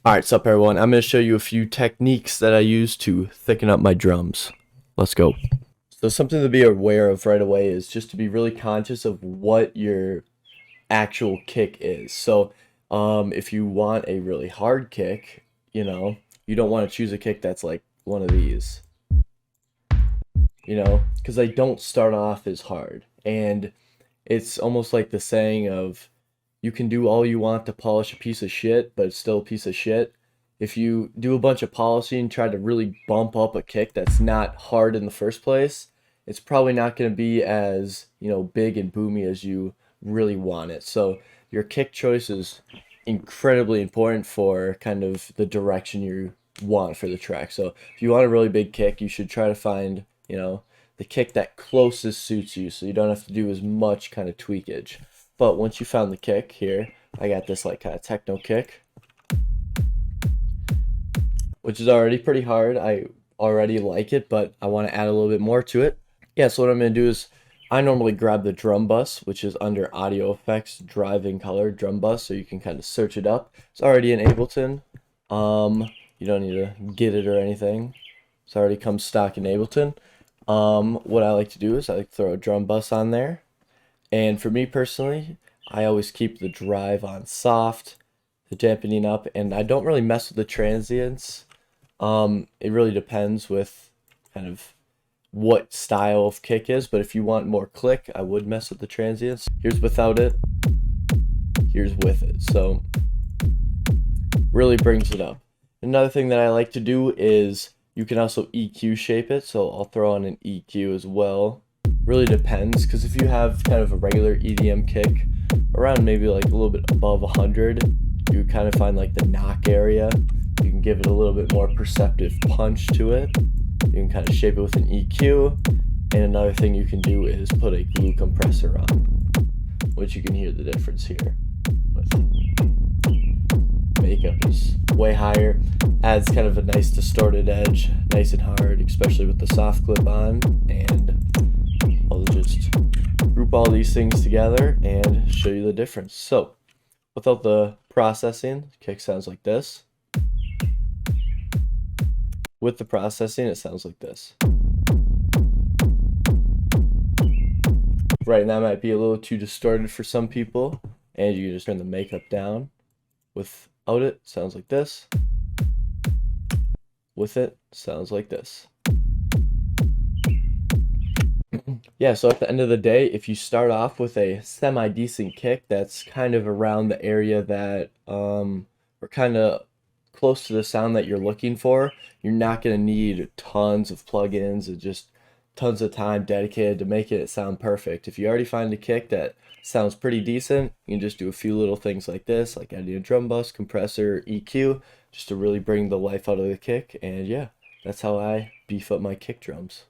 Alright, sup everyone, I'm going to show you a few techniques that I use to thicken up my drums. Let's go. So something to be aware of right away is just to be really conscious of what your actual kick is. So if you want a really hard kick, you don't want to choose a kick that's like one of these, because they don't start off as hard. And it's almost like the saying of you can do all you want to polish a piece of shit, but it's still a piece of shit. If you do a bunch of polishing and try to really bump up a kick that's not hard in the first place, it's probably not going to be as, big and boomy as you really want it. So your kick choice is incredibly important for kind of the direction you want for the track. So if you want a really big kick, you should try to find, the kick that closest suits you so you don't have to do as much kind of tweakage. But once you found the kick here, I got this like kind of techno kick, which is already pretty hard. I already like it, but I want to add a little bit more to it. Yeah, so what I'm going to do is I normally grab the drum bus, which is under audio effects, driving color drum bus, so you can kind of search it up. It's already in Ableton. You don't need to get it or anything. It's already comes stock in Ableton. What I like to do is I like to throw a drum bus on there. And for me personally, I always keep the drive on soft, the dampening up, and I don't really mess with the transients. It really depends with kind of what style of kick is, but if you want more click, I would mess with the transients. Here's without it, here's with it, so really brings it up. Another thing that I like to do is you can also EQ shape it, so I'll throw on an EQ as well. Really depends, because if you have kind of a regular EDM kick around maybe like a little bit above 100, you kind of find like the knock area. You can give it a little bit more perceptive punch to it. You can kind of shape it with an EQ. And another thing you can do is put a glue compressor on, which you can hear the difference here. Makeup is way higher, adds kind of a nice distorted edge, nice and hard, especially with the soft clip on. And I'll just group all these things together and show you the difference. So without the processing, the kick sounds like this. With the processing, it sounds like this. Right, that might be a little too distorted for some people, and you can just turn the makeup down. Without it, sounds like this. With it, sounds like this. Yeah, so at the end of the day, if you start off with a semi-decent kick that's kind of around the area that or kind of close to the sound that you're looking for, you're not going to need tons of plugins and just tons of time dedicated to making it sound perfect. If you already find a kick that sounds pretty decent, you can just do a few little things like this, like adding a drum bus, compressor, EQ, just to really bring the life out of the kick. And yeah, that's how I beef up my kick drums.